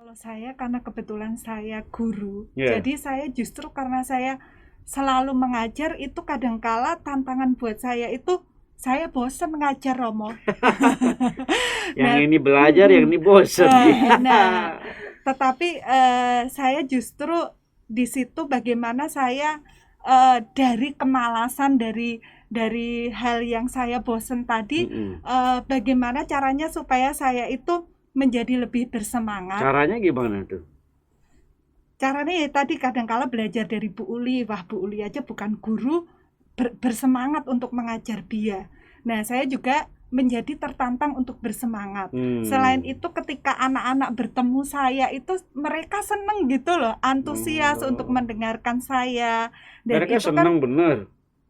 Kalau saya karena kebetulan saya guru, Ya, jadi saya justru karena saya selalu mengajar itu kadangkala tantangan buat saya itu saya bosen ngajar Romo. yang Nah, ini belajar, yang mm-mm. ini bosen. Nah, tetapi saya justru di situ bagaimana saya dari kemalasan dari hal yang saya bosen tadi, Mm-mm. bagaimana caranya supaya saya itu menjadi lebih bersemangat. Caranya gimana tuh? Caranya ya tadi kadangkala belajar dari Bu Uli. Wah, Bu Uli aja bukan guru bersemangat untuk mengajar dia. Nah, saya juga menjadi tertantang untuk bersemangat. Selain Hmm. itu ketika anak-anak bertemu saya itu mereka seneng gitu loh, antusias untuk Oh. mendengarkan saya. Dan Mereka itu senang kan bener.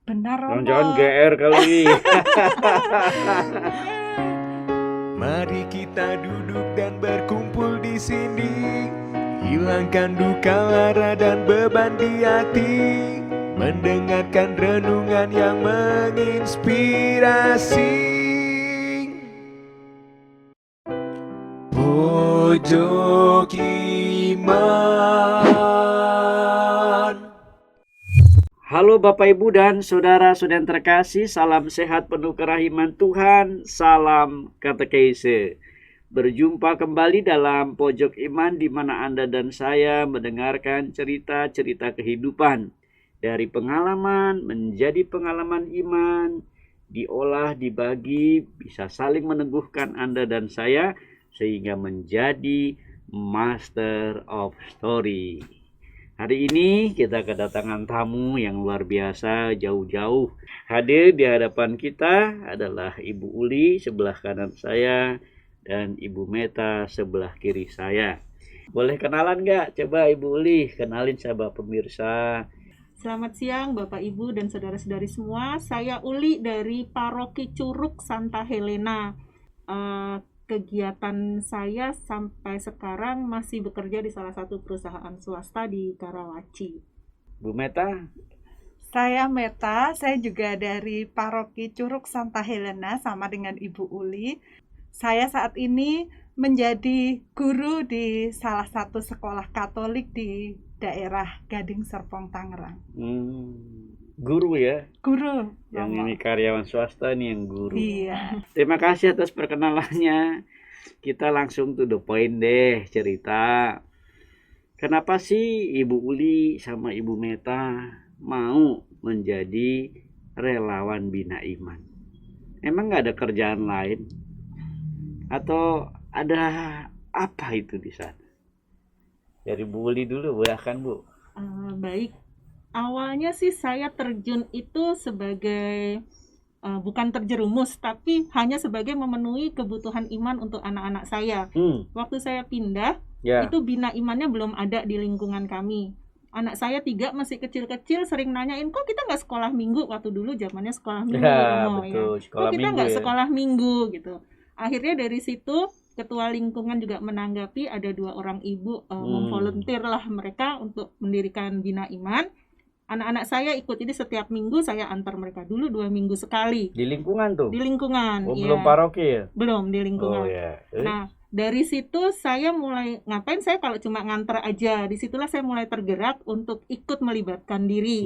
benar Jangan-jangan Romo. GR kali. Mari kita duduk dan berkumpul di sini. Hilangkan duka lara dan beban di hati. Mendengarkan renungan yang menginspirasi. Pojok Iman. Halo Bapak Ibu dan saudara-saudara yang terkasih, salam sehat penuh kerahiman Tuhan, salam katekese. Berjumpa kembali dalam Pojok Iman di mana Anda dan saya mendengarkan cerita-cerita kehidupan. Dari pengalaman menjadi pengalaman iman, diolah, dibagi, bisa saling meneguhkan Anda dan saya sehingga menjadi Master of Story. Hari ini kita kedatangan tamu yang luar biasa, jauh-jauh. Hadir di hadapan kita adalah Ibu Uli sebelah kanan saya dan Ibu Meta sebelah kiri saya. Boleh kenalan nggak? Coba Ibu Uli, kenalin sahabat pemirsa. Selamat siang Bapak Ibu dan saudara-saudari semua. Saya Uli dari Paroki Curug Santa Helena. Kegiatan saya sampai sekarang masih bekerja di salah satu perusahaan swasta di Karawaci. Bu Meta, Saya Meta, saya juga dari Paroki Curug Santa Helena sama dengan Ibu Uli. Saya saat ini menjadi guru di salah satu sekolah Katolik di daerah Gading Serpong, Tangerang. guru ya. Guru, Yang Romo. ini karyawan swasta nih yang guru. Iya. Terima kasih atas perkenalannya. Kita langsung to the point deh cerita. Kenapa sih Ibu Uli sama Ibu Meta mau menjadi relawan Bina Iman? Emang nggak ada kerjaan lain? Atau ada apa itu di sana? Dari Bu Uli dulu, silahkan Bu. Baik, awalnya sih saya terjun itu sebagai bukan terjerumus, tapi hanya sebagai memenuhi kebutuhan iman untuk anak-anak saya. Waktu saya pindah, Ya. itu bina imannya belum ada di lingkungan kami. Anak saya 3 masih kecil-kecil, sering nanyain, kok kita nggak sekolah minggu? Waktu dulu zamannya sekolah minggu, Ya, Romo, ya. betul. Sekolah Kok kita minggu nggak ya. sekolah minggu gitu. Akhirnya dari situ ketua lingkungan juga menanggapi, ada 2 orang ibu memvolunteer lah mereka untuk mendirikan bina iman. Anak-anak saya ikut, jadi setiap minggu saya antar mereka, dulu 2 minggu sekali Di lingkungan tuh. di lingkungan. Oh, ya. belum paroki ya? Belum di Oh lingkungan. ya. Nah, dari situ saya mulai ngapain, saya kalau cuma nganter aja, disitulah saya mulai tergerak untuk ikut melibatkan diri.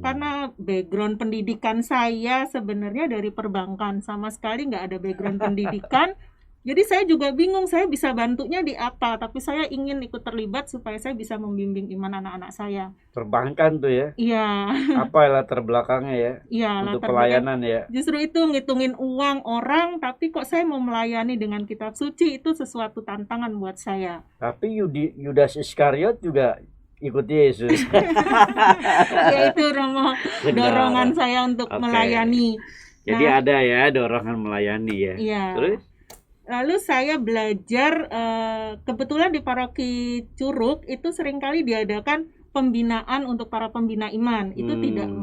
Karena background pendidikan saya sebenarnya dari perbankan, sama sekali nggak ada background pendidikan. Jadi saya juga bingung saya bisa bantunya di apa, tapi saya ingin ikut terlibat supaya saya bisa membimbing iman anak-anak saya. Perbankan tuh ya. Iya, Apa latar belakangnya ya? iya, Untuk latar belakang. pelayanan ya. Justru itu ngitungin uang orang, tapi kok saya mau melayani dengan kitab suci, itu sesuatu tantangan buat saya. Tapi Yudas Iskariot juga ikut Yesus. Ya itu Romo, dorongan saya untuk Oke. melayani. Jadi Nah, ada ya dorongan melayani ya. iya. Terus? Lalu saya belajar, kebetulan di Paroki Curug itu seringkali diadakan pembinaan untuk para pembina iman. Itu tidak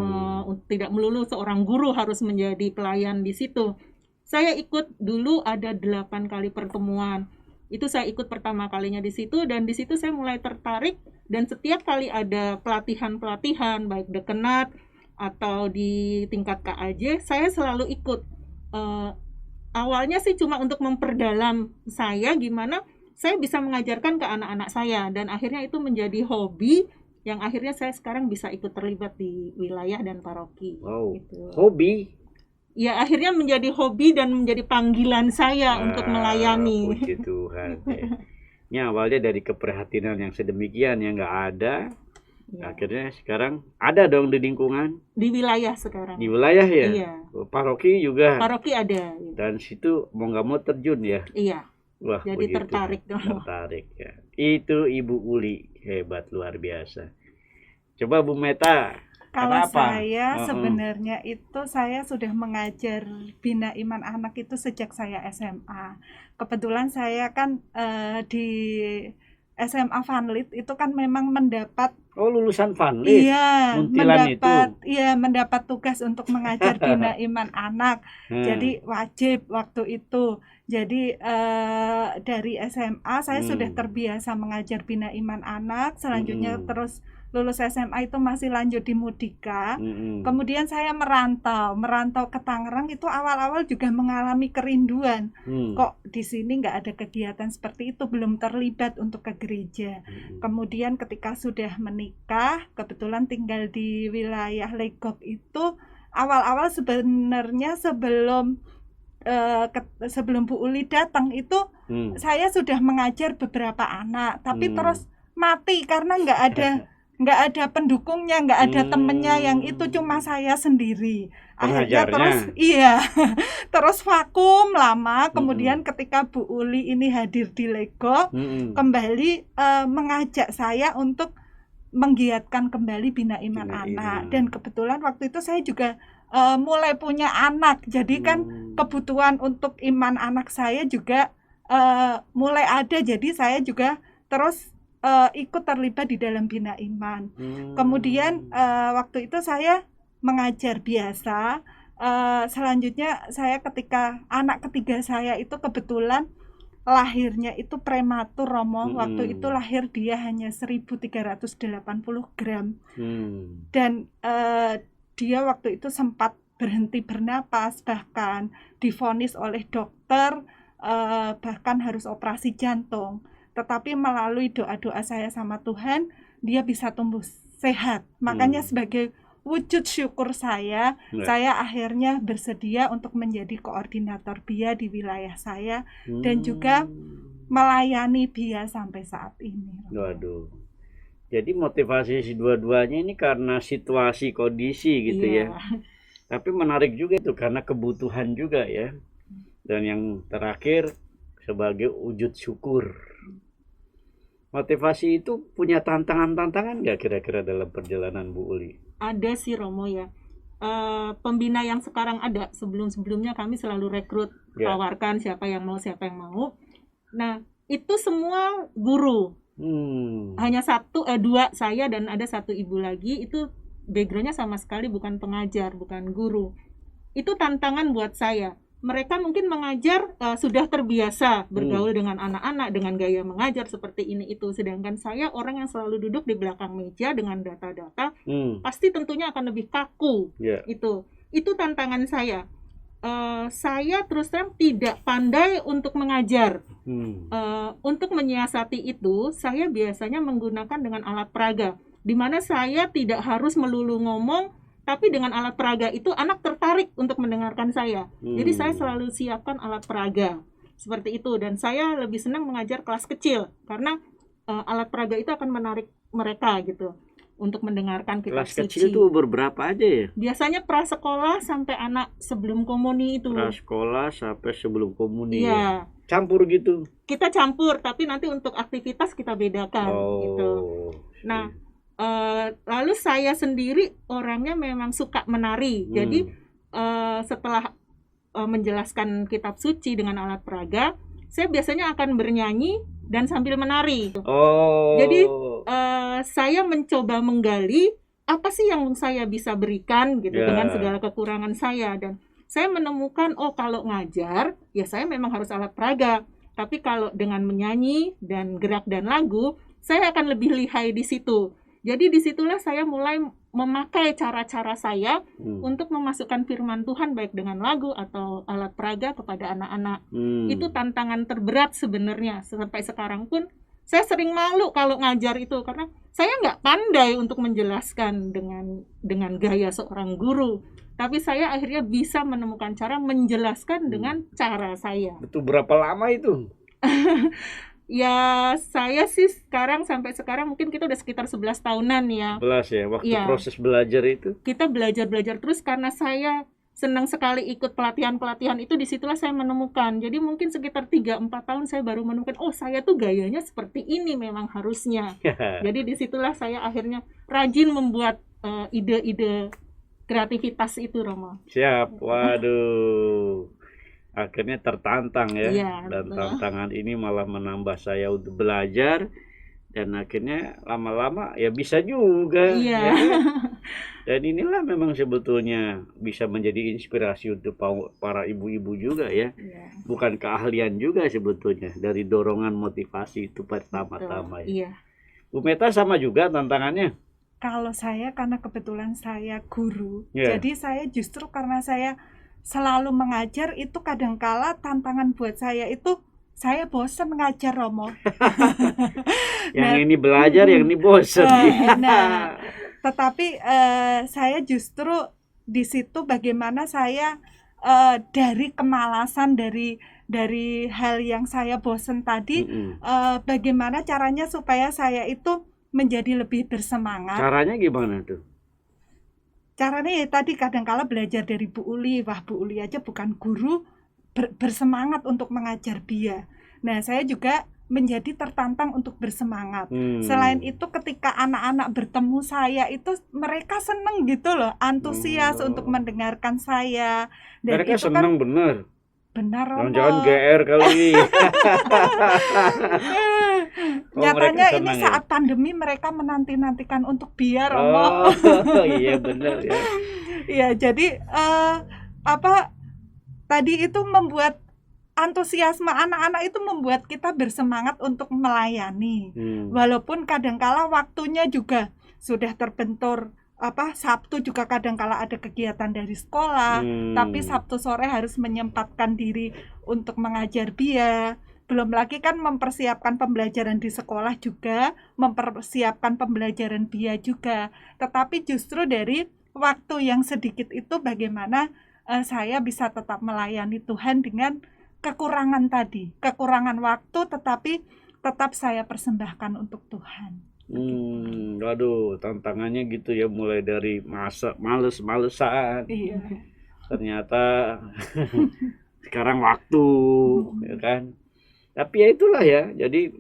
melulu seorang guru harus menjadi pelayan di situ. Saya ikut dulu ada 8 kali pertemuan. Itu saya ikut pertama kalinya di situ, dan di situ saya mulai tertarik, dan setiap kali ada pelatihan-pelatihan baik dekenat atau di tingkat KAJ, saya selalu ikut. Awalnya sih cuma untuk memperdalam saya gimana saya bisa mengajarkan ke anak-anak saya, dan akhirnya itu menjadi hobi yang akhirnya saya sekarang bisa ikut terlibat di wilayah dan paroki. Wow. Gitu. Hobi. Ya, akhirnya menjadi hobi dan menjadi panggilan saya untuk melayani. Puji Tuhan. Ini awalnya dari keprihatinan yang sedemikian yang nggak ada, Ya, akhirnya sekarang ada dong di lingkungan, di wilayah sekarang. di wilayah ya. Iya, Paroki juga. paroki ada. Gitu. Dan situ mau nggak mau terjun ya. Iya, Wah, jadi puji tertarik Tuhan. dong. Tertarik ya. Itu Ibu Uli, hebat luar biasa. Coba Bu Meta. Kalau Kenapa? saya sebenarnya itu saya sudah mengajar Bina Iman Anak itu sejak saya SMA. Kebetulan saya kan di SMA Vanlit itu kan memang mendapat Oh, lulusan Vanlit. Muntilan mendapat tugas untuk mengajar Bina Iman Anak. Jadi wajib waktu itu. Jadi dari SMA saya sudah terbiasa mengajar Bina Iman Anak. Selanjutnya terus lulus SMA itu masih lanjut di Mudika. Kemudian saya merantau ke Tangerang itu awal-awal juga mengalami kerinduan. Kok di sini nggak ada kegiatan seperti itu, belum terlibat untuk ke gereja. Kemudian ketika sudah menikah, kebetulan tinggal di wilayah Legok itu awal-awal sebenarnya sebelum Bu Uli datang itu saya sudah mengajar beberapa anak, tapi terus mati karena nggak ada pendukungnya, nggak ada temennya, yang itu cuma saya sendiri. Akhirnya terus vakum lama. Kemudian ketika Bu Uli ini hadir di Legok, kembali mengajak saya untuk menggiatkan kembali Bina Iman Anak. Dan kebetulan waktu itu saya juga mulai punya anak, jadi kan kebutuhan untuk iman anak saya juga mulai ada. Jadi saya juga terus ikut terlibat di dalam Bina Iman. Kemudian waktu itu saya mengajar biasa. Selanjutnya saya ketika anak ketiga saya itu kebetulan lahirnya itu prematur, Romo. Waktu itu lahir dia hanya 1380 gram. Dan dia waktu itu sempat berhenti bernapas, bahkan divonis oleh dokter bahkan harus operasi jantung. Tetapi melalui doa-doa saya sama Tuhan, dia bisa tumbuh sehat. Makanya sebagai wujud syukur saya akhirnya bersedia untuk menjadi koordinator BIA di wilayah saya dan juga melayani BIA sampai saat ini. Waduh. Jadi motivasi si dua-duanya ini karena situasi, kondisi gitu ya. Tapi menarik juga itu karena kebutuhan juga ya. Dan yang terakhir sebagai wujud syukur. Motivasi itu punya tantangan-tantangan nggak kira-kira dalam perjalanan Bu Uli? Ada sih, Romo ya. Pembina yang sekarang ada, sebelum-sebelumnya kami selalu rekrut, tawarkan siapa yang mau. Nah, itu semua guru. Hanya dua saya dan ada satu ibu lagi, itu backgroundnya sama sekali bukan pengajar, bukan guru. Itu tantangan buat saya. Mereka mungkin mengajar sudah terbiasa bergaul dengan anak-anak dengan gaya mengajar seperti ini itu, sedangkan saya orang yang selalu duduk di belakang meja dengan data-data, pasti tentunya akan lebih kaku. Itu tantangan saya. Saya terus terang tidak pandai untuk mengajar. Untuk menyiasati itu, saya biasanya menggunakan dengan alat peraga, di mana saya tidak harus melulu ngomong, tapi dengan alat peraga itu anak tertarik untuk mendengarkan saya. Jadi saya selalu siapkan alat peraga seperti itu, dan saya lebih senang mengajar kelas kecil karena alat peraga itu akan menarik mereka gitu untuk mendengarkan kitab suci. Kelas kecil itu berberapa aja ya? Biasanya prasekolah sampai anak sebelum komuni itu. Prasekolah sampai sebelum komuni. Iya. Campur gitu. Kita campur, tapi nanti untuk aktivitas kita bedakan gitu. Nah, lalu saya sendiri orangnya memang suka menari. Jadi setelah menjelaskan kitab suci dengan alat peraga, saya biasanya akan bernyanyi dan sambil menari. Jadi saya mencoba menggali apa sih yang saya bisa berikan gitu dengan segala kekurangan saya, dan saya menemukan kalau ngajar ya saya memang harus alat peraga, tapi kalau dengan menyanyi dan gerak dan lagu saya akan lebih lihai di situ. Jadi disitulah saya mulai memakai cara-cara saya untuk memasukkan firman Tuhan baik dengan lagu atau alat peraga kepada anak-anak. Itu tantangan terberat sebenarnya. Sampai sekarang pun saya sering malu kalau ngajar itu karena saya nggak pandai untuk menjelaskan dengan gaya seorang guru. Tapi saya akhirnya bisa menemukan cara menjelaskan dengan cara saya. Itu berapa lama itu? Ya saya sih sampai sekarang mungkin kita udah sekitar 11 tahunan ya. 11 ya, waktu Iya. proses belajar itu. Kita belajar terus karena saya senang sekali ikut pelatihan-pelatihan itu, disitulah saya menemukan. Jadi mungkin sekitar 3-4 tahun saya baru menemukan, oh saya tuh gayanya seperti ini memang harusnya. Jadi disitulah saya akhirnya rajin membuat ide-ide kreativitas itu, Romo. Siap, waduh. Akhirnya tertantang ya. Iya, Dan betul. tantangan ini malah menambah saya untuk belajar. Dan akhirnya lama-lama ya bisa juga. Iya. Ya kan? Dan inilah memang sebetulnya bisa menjadi inspirasi untuk para ibu-ibu juga ya. Iya. Bukan keahlian juga sebetulnya. Dari dorongan motivasi itu pertama-tama ya. Iya. Bu Meta sama juga tantangannya. Kalau saya karena kebetulan saya guru, Iya. jadi saya justru karena saya selalu mengajar itu kadangkala tantangan buat saya itu saya bosen ngajar, Romo. Yang Nah, ini belajar, yang ini bosen. nah, tetapi saya justru di situ bagaimana saya dari kemalasan dari hal yang saya bosen tadi, bagaimana caranya supaya saya itu menjadi lebih bersemangat. Caranya gimana tuh? Caranya ya tadi kadangkala belajar dari Bu Uli. Wah, Bu Uli aja bukan guru, bersemangat untuk mengajar dia. Nah, saya juga menjadi tertantang untuk bersemangat. Selain itu ketika anak-anak bertemu saya itu mereka seneng gitu loh, antusias untuk mendengarkan saya. Dan Mereka itu senang bener. benar, Romo. Jangan GR kali. Nyatanya mereka ini senang ya? saat pandemi mereka menanti-nantikan untuk biar, Romo. Oh iya bener ya. Ya, jadi tadi itu membuat antusiasme anak-anak itu membuat kita bersemangat untuk melayani. Walaupun kadangkala waktunya juga sudah terbentur, Sabtu juga kadangkala ada kegiatan dari sekolah, tapi Sabtu sore harus menyempatkan diri untuk mengajar Bia. Belum lagi kan mempersiapkan pembelajaran di sekolah juga, mempersiapkan pembelajaran Bia juga. Tetapi justru dari waktu yang sedikit itu bagaimana saya bisa tetap melayani Tuhan dengan kekurangan tadi, kekurangan waktu, tetapi tetap saya persembahkan untuk Tuhan. Waduh, tantangannya gitu ya, mulai dari males-malesan. Iya. Ternyata sekarang waktu, ya kan. Tapi ya itulah ya, jadi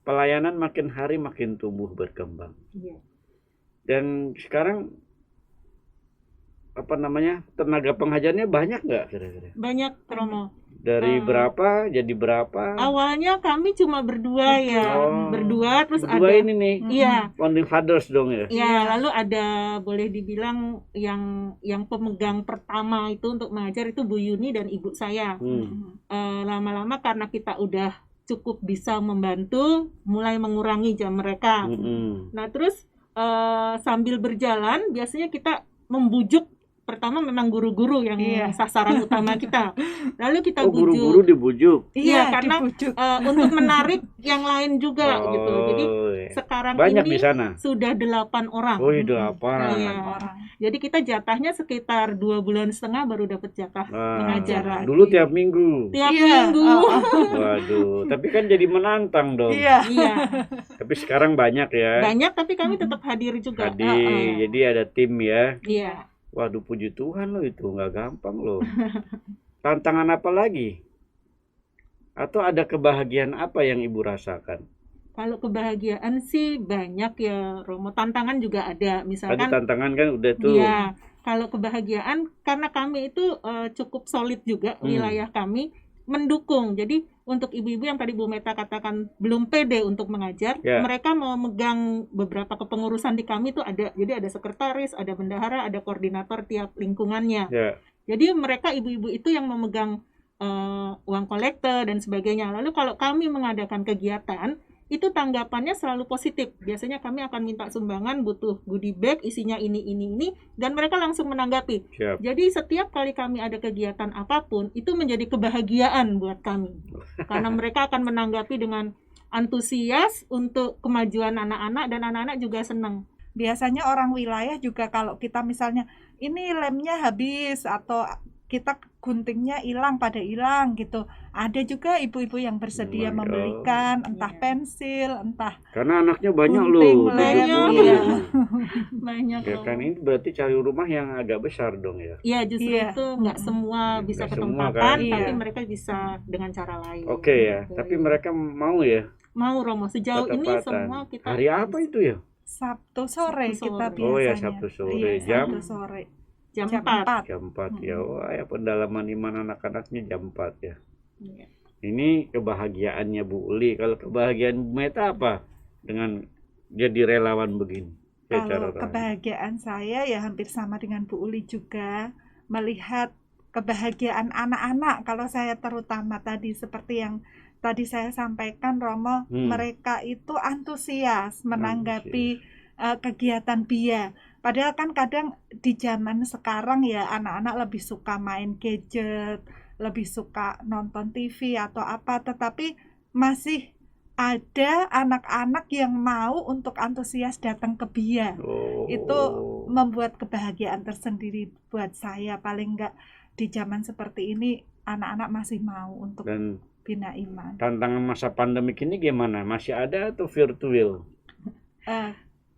pelayanan makin hari makin tumbuh berkembang. Iya. Dan sekarang tenaga pengajarnya banyak nggak kira-kira? Banyak, Romo. Dari berapa jadi berapa? Awalnya kami cuma berdua ya, berdua terus Berdua ada ini nih, iya. founding fathers dong ya. Ya, lalu ada boleh dibilang yang pemegang pertama itu untuk mengajar itu Bu Yuni dan ibu saya. Lama-lama karena kita udah cukup bisa membantu, mulai mengurangi jam mereka. Nah, terus sambil berjalan biasanya kita membujuk. Pertama memang guru-guru yang sasaran utama kita. Lalu kita bujuk. Guru-guru dibujuk. Iya, karena dibujuk. untuk menarik yang lain juga gitu. Jadi sekarang banyak ini di sana. sudah 8 orang. Oh, 8 Iya. orang. Jadi kita jatahnya sekitar 2,5 bulan baru dapat jatah pengajaran. Dulu tiap minggu. Tiap Iya. minggu. Waduh, tapi kan jadi menantang dong. Iya. Iya. Tapi sekarang banyak ya. Banyak tapi kami tetap hadir juga. Hadir. Jadi ada tim ya. Iya. Waduh, puji Tuhan loh, itu nggak gampang loh. Tantangan apa lagi? Atau ada kebahagiaan apa yang Ibu rasakan? Kalau kebahagiaan sih banyak ya, Romo. Tantangan juga ada. Tadi Misalkan tantangan kan udah tuh. iya, kalau kebahagiaan karena kami itu cukup solid juga wilayah kami mendukung. Jadi untuk ibu-ibu yang tadi Bu Meta katakan belum pede untuk mengajar, mereka mau megang beberapa kepengurusan di kami itu ada. Jadi ada sekretaris, ada bendahara, ada koordinator tiap lingkungannya. Jadi mereka ibu-ibu itu yang memegang uang kolektor dan sebagainya. Lalu kalau kami mengadakan kegiatan, itu tanggapannya selalu positif. Biasanya kami akan minta sumbangan, butuh goodie bag isinya ini, dan mereka langsung menanggapi. Siap. Jadi setiap kali kami ada kegiatan apapun, itu menjadi kebahagiaan buat kami. Karena mereka akan menanggapi dengan antusias untuk kemajuan anak-anak, dan anak-anak juga senang. Biasanya orang wilayah juga kalau kita misalnya ini lemnya habis atau kita guntingnya hilang gitu, ada juga ibu-ibu yang bersedia Oh my God. membelikan entah Iya. pensil, entah Karena anaknya banyak gunting loh, lem, 70. iya. Banyak Ya loh. kan ini berarti cari rumah yang agak besar dong ya. Iya, justru Iya. itu nggak semua bisa Nggak semua ketempatan, kan? tapi Iya. mereka bisa dengan cara lain. Oke ya, Gitu. tapi mereka mau ya Mau Romo, sejauh ini ketepatan. semua kita Hari apa itu ya? Sabtu sore Sabtu kita sore. biasanya. Oh ya, Sabtu sore. Iya, Jam? Sabtu sore. jam Jam 4. 4. Jam 4 ya. Wah, ya pendalaman iman anak-anaknya jam 4 ya. Iya. Ini kebahagiaannya Bu Uli. Kalau kebahagiaan Bu Meta apa dengan jadi relawan begini? Kalau kebahagiaan saya ya hampir sama dengan Bu Uli juga, melihat kebahagiaan anak-anak. Kalau saya terutama tadi seperti yang tadi saya sampaikan, Romo, mereka itu antusias menanggapi kegiatan BIA. Padahal kan kadang di zaman sekarang ya anak-anak lebih suka main gadget, lebih suka nonton TV atau apa, tetapi masih ada anak-anak yang mau untuk antusias datang ke BIA. Oh. Itu membuat kebahagiaan tersendiri buat saya. Paling enggak di zaman seperti ini anak-anak masih mau untuk Dan bina iman. tantangan masa pandemik ini gimana? Masih ada atau virtual?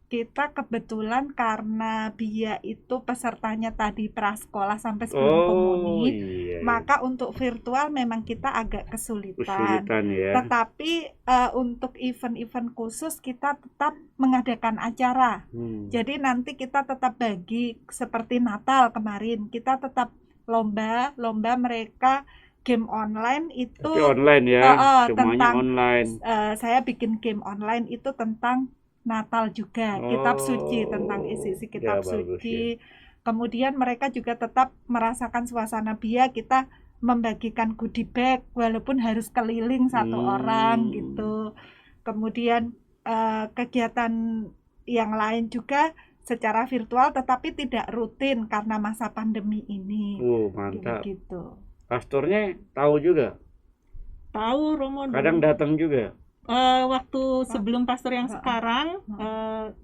Kita kebetulan karena BIA itu pesertanya tadi prasekolah sampai sebelum komuni, iya. maka untuk virtual memang kita agak kesulitan. ya. Tetapi untuk event-event khusus kita tetap mengadakan acara. Jadi nanti kita tetap bagi seperti Natal kemarin, kita tetap lomba mereka game online itu. Tapi online ya, semuanya online. Saya bikin game online itu tentang Natal juga, kitab suci, tentang isi-isi kitab suci. Ya. Kemudian mereka juga tetap merasakan suasana BIA, kita membagikan goodie bag walaupun harus keliling satu orang gitu. Kemudian kegiatan yang lain juga secara virtual tetapi tidak rutin karena masa pandemi ini. Mantap. Gitu. Pastornya tahu juga? Tahu Romo. Kadang datang juga? Waktu sebelum pastor yang sekarang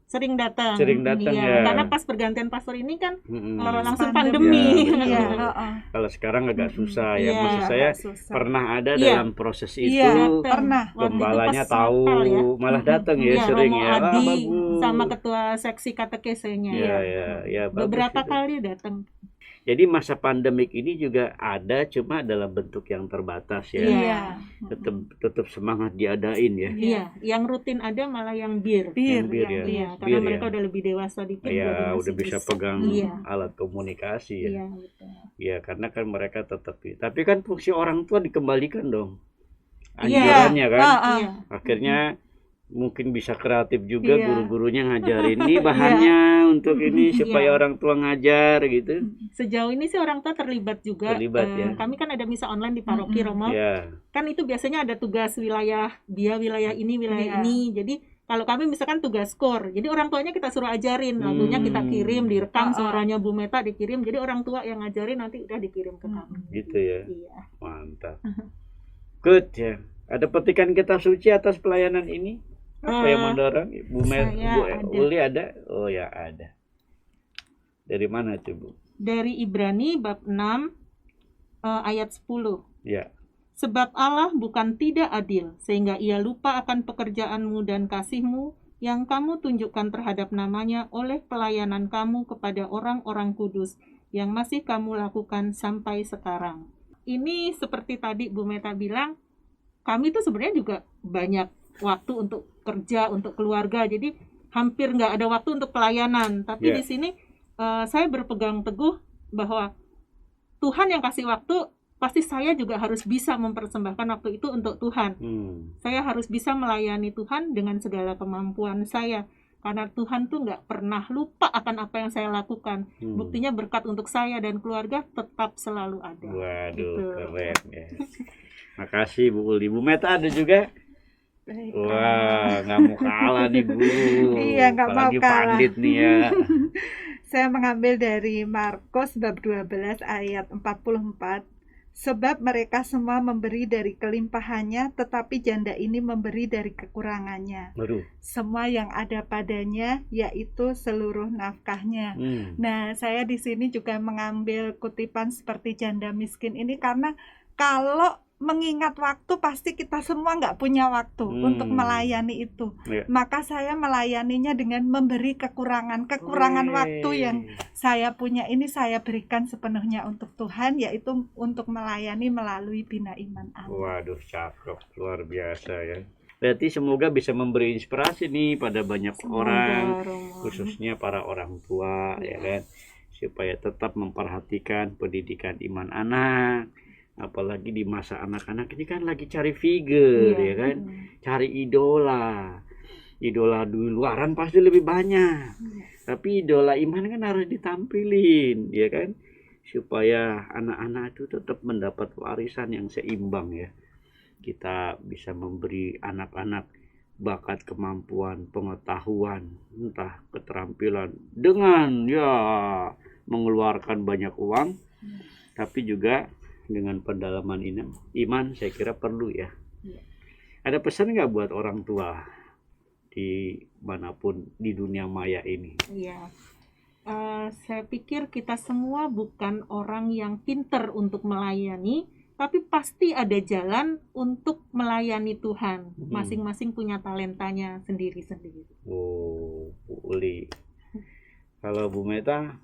sering datang. Ya. Karena pas pergantian pastor ini kan langsung pandemi. Ya, kalau sekarang agak susah ya. Maksud saya pernah ada dalam proses itu. Pernah. Gembalanya tahu, malah datang ya sering Romo ya. Adi Bagus. sama ketua seksi katekesenya. Ya, beberapa bagus kali datang. Jadi masa pandemik ini juga ada, cuma dalam bentuk yang terbatas ya. Iya. Tetap semangat diadain ya. Iya, yang rutin ada malah yang bir ya. Iya, karena mereka udah lebih dewasa dikit. Ya, udah bisa pegang alat komunikasi ya. Iya, betul. Iya, karena kan mereka tetap. Tapi kan fungsi orang tua dikembalikan dong. Anjurannya kan. Akhirnya mungkin bisa kreatif juga guru-gurunya ngajarin ini bahannya untuk ini supaya orang tua ngajar gitu. Sejauh ini sih orang tua terlibat juga. Ya. Kami kan ada misa online di paroki Romo. Kan itu biasanya ada tugas wilayah dia, wilayah ini, wilayah ini. Jadi kalau kami misalkan tugas skor, jadi orang tuanya kita suruh ajarin, lagunya kita kirim, direkam suaranya Bu Meta dikirim. Jadi orang tua yang ngajarin nanti udah dikirim ke kami. Gitu ya. Iya. Mantap. Good ya. Ada petikan kitab suci atas pelayanan ini? Apa yang mendorong? Bu Uli ada? Oh ya ada. Dari mana tuh Bu? Dari Ibrani bab 6 ayat 10. Ya. Sebab Allah bukan tidak adil, sehingga ia lupa akan pekerjaanmu dan kasihmu yang kamu tunjukkan terhadap namanya oleh pelayanan kamu kepada orang-orang kudus yang masih kamu lakukan sampai sekarang. Ini seperti tadi Bu Meta bilang, kami tuh sebenarnya juga banyak waktu untuk kerja, untuk keluarga, jadi hampir nggak ada waktu untuk pelayanan. Tapi di sini saya berpegang teguh bahwa Tuhan yang kasih waktu, pasti saya juga harus bisa mempersembahkan waktu itu untuk Tuhan. Saya harus bisa melayani Tuhan dengan segala kemampuan saya, karena Tuhan tuh nggak pernah lupa akan apa yang saya lakukan. Buktinya berkat untuk saya dan keluarga tetap selalu ada. Waduh, keren ya. Makasih Bu Uli. Bu Meta ada juga Baik, Wah, nggak mau kalah nih Bu. Iya, nggak mau Apalagi kalah. pandit nih ya. Saya mengambil dari Markus bab 12 ayat 44. Sebab mereka semua memberi dari kelimpahannya, tetapi janda ini memberi dari kekurangannya. Waduh. Semua yang ada padanya, yaitu seluruh nafkahnya. Nah, saya di sini juga mengambil kutipan seperti janda miskin ini karena kalau mengingat waktu pasti kita semua nggak punya waktu untuk melayani itu. Iya. Maka saya melayaninya dengan memberi kekurangan waktu yang saya punya ini saya berikan sepenuhnya untuk Tuhan, yaitu untuk melayani melalui Bina Iman Anak. Waduh, cakep, luar biasa ya. Berarti semoga bisa memberi inspirasi nih pada banyak orang, khususnya para orang tua ya kan, supaya tetap memperhatikan pendidikan iman anak. Apalagi di masa anak-anak ini kan lagi cari figure ya kan, cari idola di luaran pasti lebih banyak, tapi idola iman kan harus ditampilin ya kan, supaya anak-anak itu tetap mendapat warisan yang seimbang ya. Kita bisa memberi anak-anak bakat, kemampuan, pengetahuan, entah keterampilan dengan ya mengeluarkan banyak uang, tapi juga dengan pendalaman iman saya kira perlu ya. Ada pesan nggak buat orang tua di manapun di dunia maya ini? Iya. Saya pikir kita semua bukan orang yang pinter untuk melayani, tapi pasti ada jalan untuk melayani Tuhan. Masing-masing punya talentanya sendiri-sendiri. Oh, Bu Uli. Kalau Bu Meta?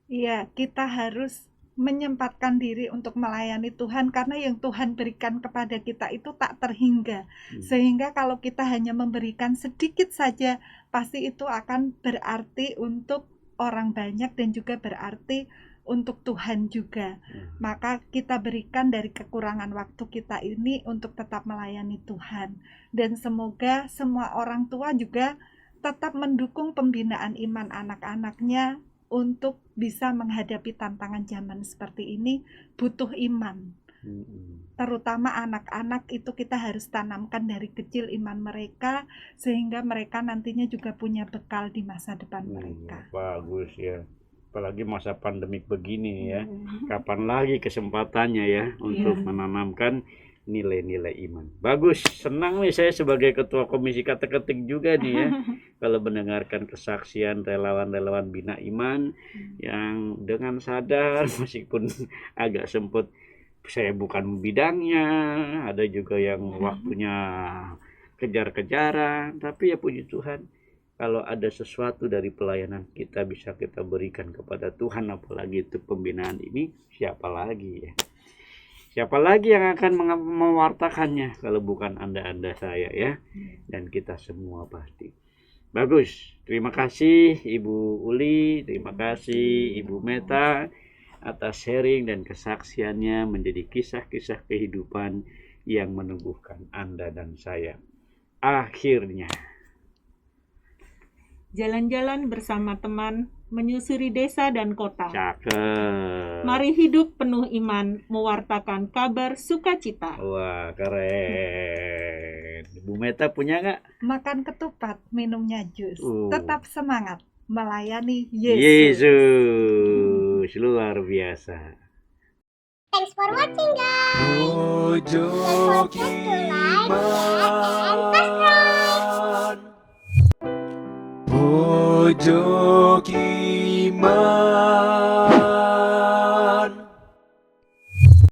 Iya, kita harus menyempatkan diri untuk melayani Tuhan karena yang Tuhan berikan kepada kita itu tak terhingga. Sehingga kalau kita hanya memberikan sedikit saja, pasti itu akan berarti untuk orang banyak dan juga berarti untuk Tuhan juga. Maka kita berikan dari kekurangan waktu kita ini untuk tetap melayani Tuhan. Dan semoga semua orang tua juga tetap mendukung pembinaan iman anak-anaknya untuk bisa menghadapi tantangan zaman seperti ini. Butuh iman, terutama anak-anak itu kita harus tanamkan dari kecil iman mereka, sehingga mereka nantinya juga punya bekal di masa depan mereka. Bagus ya, apalagi masa pandemik begini ya, kapan lagi kesempatannya ya untuk menanamkan nilai-nilai iman. Bagus, senang nih saya sebagai ketua komisi kata-ketik juga nih ya, kalau mendengarkan kesaksian relawan-relawan Bina Iman yang dengan sadar meskipun agak sempet saya bukan bidangnya, ada juga yang waktunya kejar-kejaran, tapi ya puji Tuhan kalau ada sesuatu dari pelayanan kita bisa kita berikan kepada Tuhan, apalagi itu pembinaan ini, siapa lagi ya? Siapa lagi yang akan mewartakannya kalau bukan Anda saya ya, dan kita semua pasti. Bagus, terima kasih Ibu Uli, terima kasih Ibu Meta atas sharing dan kesaksiannya menjadi kisah-kisah kehidupan yang meneguhkan Anda dan saya. Akhirnya jalan-jalan bersama teman, menyusuri desa dan kota. cakep. Mari hidup penuh iman, mewartakan kabar sukacita. Wah, keren. Bu Meta punya nggak? Makan ketupat, minumnya jus. Oh. Tetap semangat melayani Yesus. Yesus, luar biasa. Thanks for watching, guys. Pojok Iman. Pojok Iman.